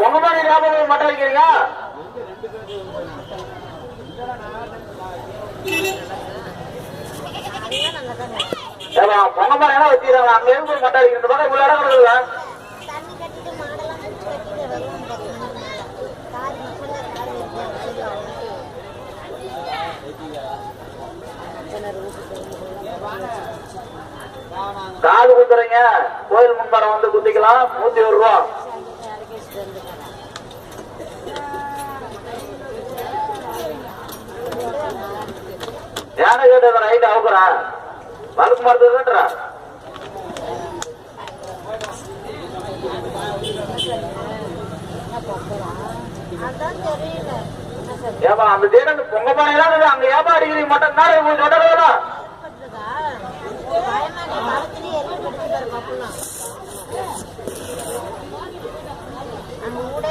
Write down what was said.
பொங்கப்பானை ஞாபகம் மட்டும் வைக்கிறீங்க. பொங்கப்பானை வச்சுக்கிறாங்க. அங்க இருந்து மட்டும் வைக்கிறது பக்கம் இவ்வளவு இடம் கொடுக்குதா? காது குத்துறீங்க. கோயில் முன்பரம் வந்து குத்திக்கலாம். 101 ரூபா. யானை கேட்டு ரைட் அவுக்குறேன். வழக்கு மருத்துவ ஏப்பா அந்த தேடு பொங்க பானையெல்லாம் அங்க ஏப்பா அடிக்கிறீங்க மட்டும் தான் உங்களுக்கு தொடர்றதா? நம்ம கூட